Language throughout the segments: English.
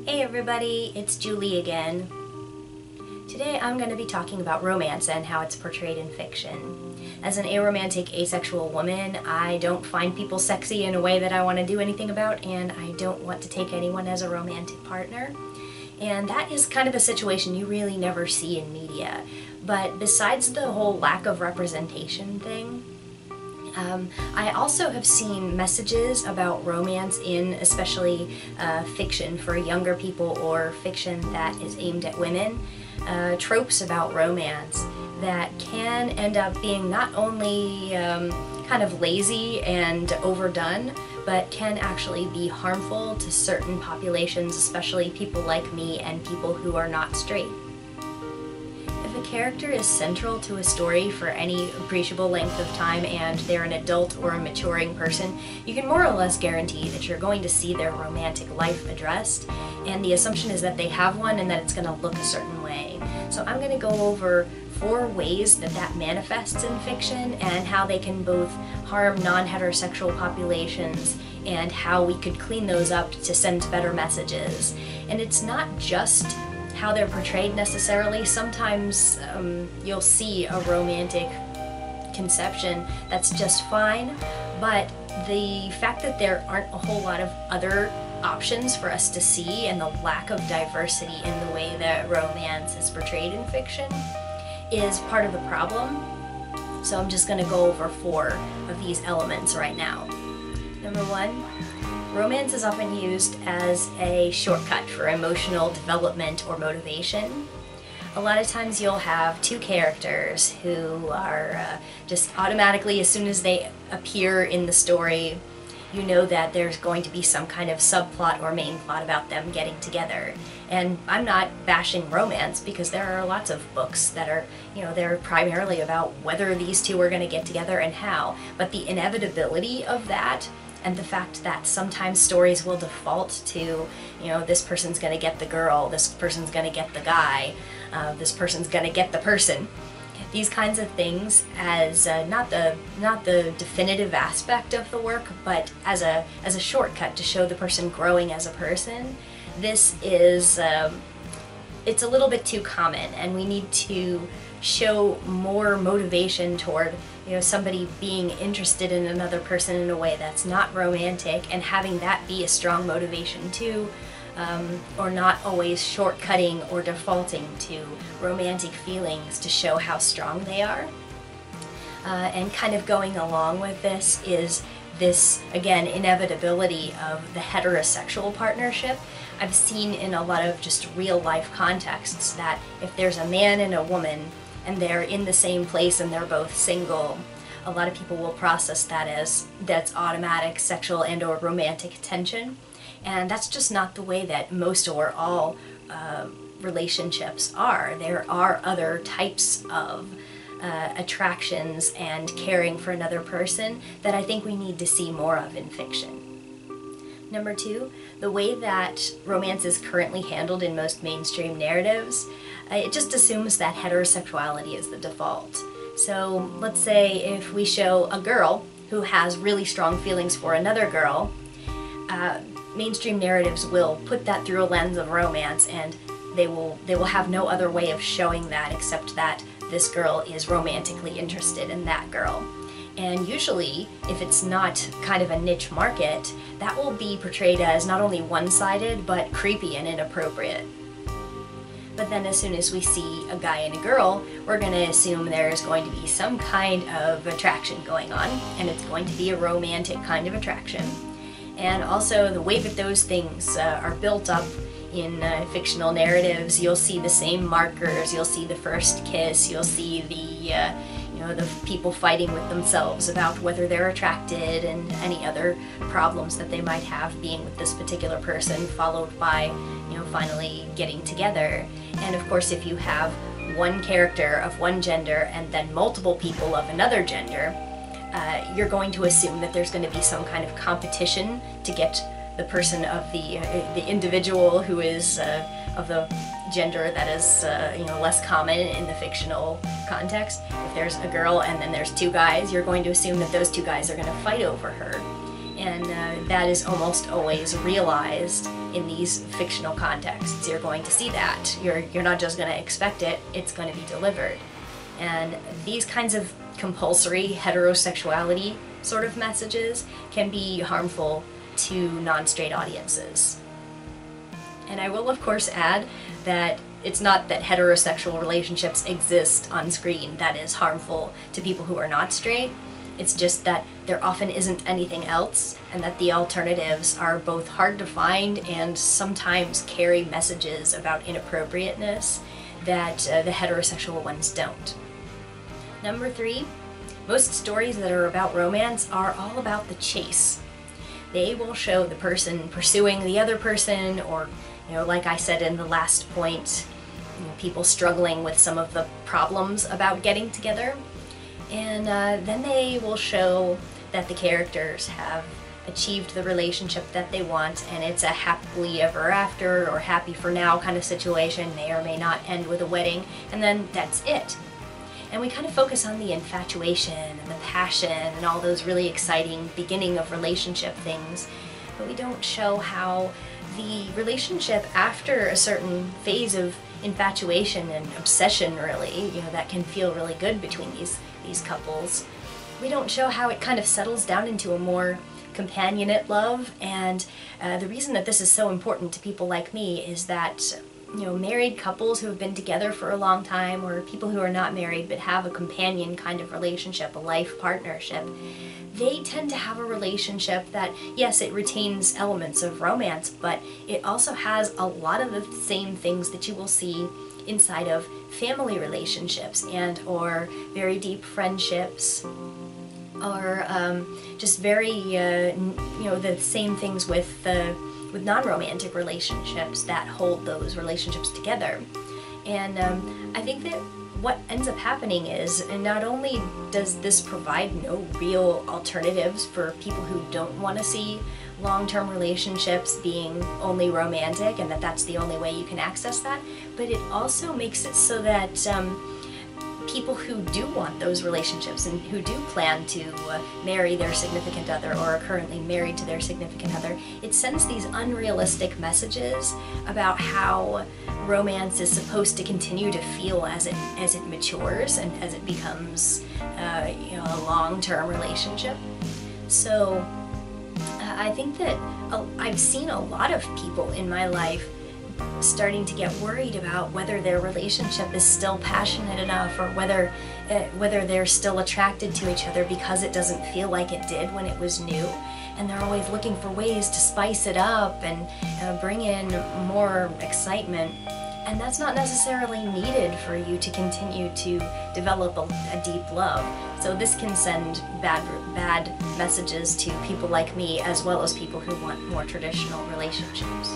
Hey everybody, it's Julie again. Today I'm going to be talking about romance and how it's portrayed in fiction. As an aromantic, asexual woman, I don't find people sexy in a way that I want to do anything about, and I don't want to take anyone as a romantic partner. And that is kind of a situation you really never see in media. But besides the whole lack of representation thing, I also have seen messages about romance in especially fiction for younger people or fiction that is aimed at women, tropes about romance that can end up being not only kind of lazy and overdone, but can actually be harmful to certain populations, especially people like me and people who are not straight. If a character is central to a story for any appreciable length of time and they're an adult or a maturing person, you can more or less guarantee that you're going to see their romantic life addressed, and the assumption is that they have one and that it's going to look a certain way. So I'm going to go over 4 ways that that manifests in fiction and how they can both harm non-heterosexual populations and how we could clean those up to send better messages. And it's not just how they're portrayed necessarily. Sometimes you'll see a romantic conception that's just fine, but the fact that there aren't a whole lot of other options for us to see and the lack of diversity in the way that romance is portrayed in fiction is part of the problem. So I'm just going to go over 4 of these elements right now. Number 1, romance is often used as a shortcut for emotional development or motivation. A lot of times you'll have 2 characters who are just automatically, as soon as they appear in the story, you know that there's going to be some kind of subplot or main plot about them getting together. And I'm not bashing romance, because there are lots of books that are, they're primarily about whether these 2 are going to get together and how. But the inevitability of that, and the fact that sometimes stories will default to, this person's going to get the girl, this person's going to get the guy, this person's going to get the person. These kinds of things as not the definitive aspect of the work, but as a shortcut to show the person growing as a person. This is it's a little bit too common, and we need to show more motivation toward somebody being interested in another person in a way that's not romantic, and having that be a strong motivation too. Or not always shortcutting or defaulting to romantic feelings to show how strong they are. And kind of going along with this is this, again, inevitability of the heterosexual partnership. I've seen in a lot of just real life contexts that if there's a man and a woman and they're in the same place and they're both single, a lot of people will process that as that's automatic sexual and or romantic tension. And that's just not the way that most or all relationships are. There are other types of attractions and caring for another person that I think we need to see more of in fiction. Number 2, the way that romance is currently handled in most mainstream narratives, it just assumes that heterosexuality is the default. So let's say if we show a girl who has really strong feelings for another girl, mainstream narratives will put that through a lens of romance, and they will have no other way of showing that except that this girl is romantically interested in that girl. And usually, if it's not kind of a niche market, that will be portrayed as not only one-sided, but creepy and inappropriate. But then as soon as we see a guy and a girl, we're going to assume there's going to be some kind of attraction going on, and it's going to be a romantic kind of attraction. And also the way that those things are built up in fictional narratives, you'll see the same markers, you'll see the first kiss, you'll see the people fighting with themselves about whether they're attracted and any other problems that they might have being with this particular person, followed by, finally getting together. And of course, if you have one character of one gender and then multiple people of another gender, you're going to assume that there's going to be some kind of competition to get the person of the individual who is of the gender that is less common in the fictional context. If there's a girl and then there's 2 guys, you're going to assume that those 2 guys are going to fight over her. And that is almost always realized in these fictional contexts. You're going to see that. You're not just going to expect it, it's going to be delivered. And these kinds of compulsory heterosexuality sort of messages can be harmful to non-straight audiences. And I will of course add that it's not that heterosexual relationships exist on screen that is harmful to people who are not straight. It's just that there often isn't anything else, and that the alternatives are both hard to find and sometimes carry messages about inappropriateness that the heterosexual ones don't. Number 3, most stories that are about romance are all about the chase. They will show the person pursuing the other person, or, like I said in the last point, people struggling with some of the problems about getting together. And then they will show that the characters have achieved the relationship that they want, and it's a happily ever after or happy for now kind of situation, may or may not end with a wedding, and then that's it. And we kind of focus on the infatuation and the passion and all those really exciting beginning of relationship things, but we don't show how the relationship after a certain phase of infatuation and obsession, really, that can feel really good between these couples. We don't show how it kind of settles down into a more companionate love, and the reason that this is so important to people like me is that married couples who have been together for a long time, or people who are not married but have a companion kind of relationship, a life partnership, they tend to have a relationship that, yes, it retains elements of romance, but it also has a lot of the same things that you will see inside of family relationships and or very deep friendships, or just very, the same things with non-romantic relationships that hold those relationships together. And I think that what ends up happening is, and not only does this provide no real alternatives for people who don't want to see long-term relationships being only romantic and that's the only way you can access that, but it also makes it so that people who do want those relationships and who do plan to marry their significant other or are currently married to their significant other, it sends these unrealistic messages about how romance is supposed to continue to feel as it matures and as it becomes a long-term relationship. So I think that I've seen a lot of people in my life starting to get worried about whether their relationship is still passionate enough, or whether they're still attracted to each other because it doesn't feel like it did when it was new. And they're always looking for ways to spice it up and bring in more excitement. And that's not necessarily needed for you to continue to develop a deep love. So this can send bad messages to people like me, as well as people who want more traditional relationships.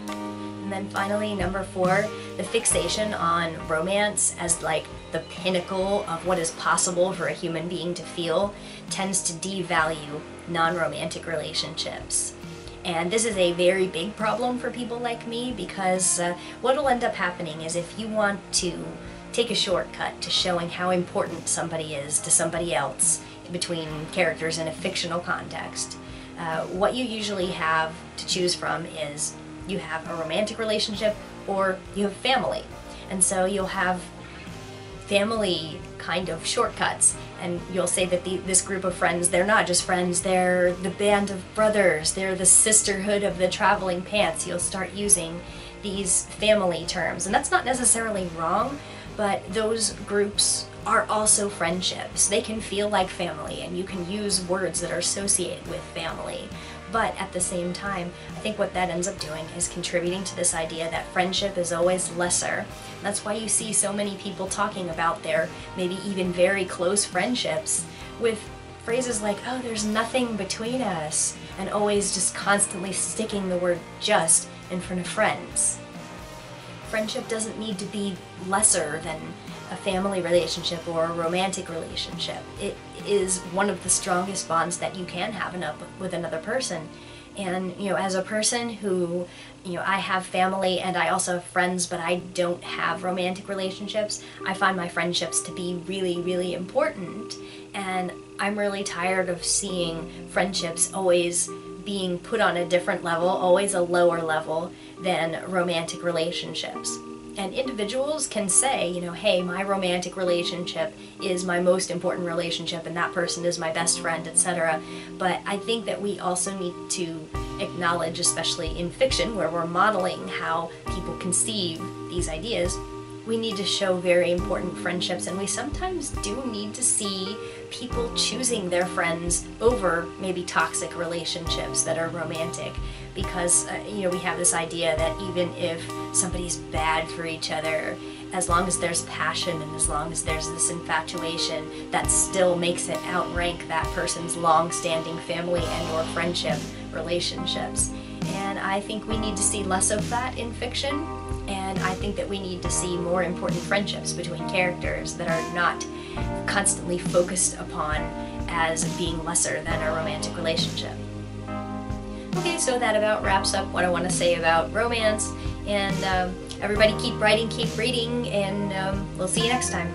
And then finally, number 4, the fixation on romance as like the pinnacle of what is possible for a human being to feel tends to devalue non-romantic relationships. And this is a very big problem for people like me, because what will end up happening is, if you want to take a shortcut to showing how important somebody is to somebody else between characters in a fictional context, what you usually have to choose from is you have a romantic relationship or you have family. And so you'll have family kind of shortcuts, and you'll say that this group of friends, they're not just friends, they're the band of brothers, they're the sisterhood of the traveling pants. You'll start using these family terms, and that's not necessarily wrong, but those groups are also friendships. They can feel like family, and you can use words that are associated with family. But at the same time, I think what that ends up doing is contributing to this idea that friendship is always lesser. And that's why you see so many people talking about their maybe even very close friendships with phrases like, oh, there's nothing between us, and always just constantly sticking the word just in front of friends. Friendship doesn't need to be lesser than a family relationship or a romantic relationship. It is one of the strongest bonds that you can have with another person. And as a person who, I have family and I also have friends, but I don't have romantic relationships, I find my friendships to be really, really important. And I'm really tired of seeing friendships always being put on a different level, always a lower level than romantic relationships. And individuals can say, you know, hey, my romantic relationship is my most important relationship and that person is my best friend, etc. But I think that we also need to acknowledge, especially in fiction where we're modeling how people conceive these ideas, we need to show very important friendships, and we sometimes do need to see people choosing their friends over maybe toxic relationships that are romantic, because you know, we have this idea that even if somebody's bad for each other, as long as there's passion and as long as there's this infatuation, that still makes it outrank that person's long-standing family and or friendship relationships. And I think we need to see less of that in fiction, and I think that we need to see more important friendships between characters that are not constantly focused upon as being lesser than a romantic relationship. Okay, so that about wraps up what I want to say about romance, and everybody keep writing, keep reading, and we'll see you next time.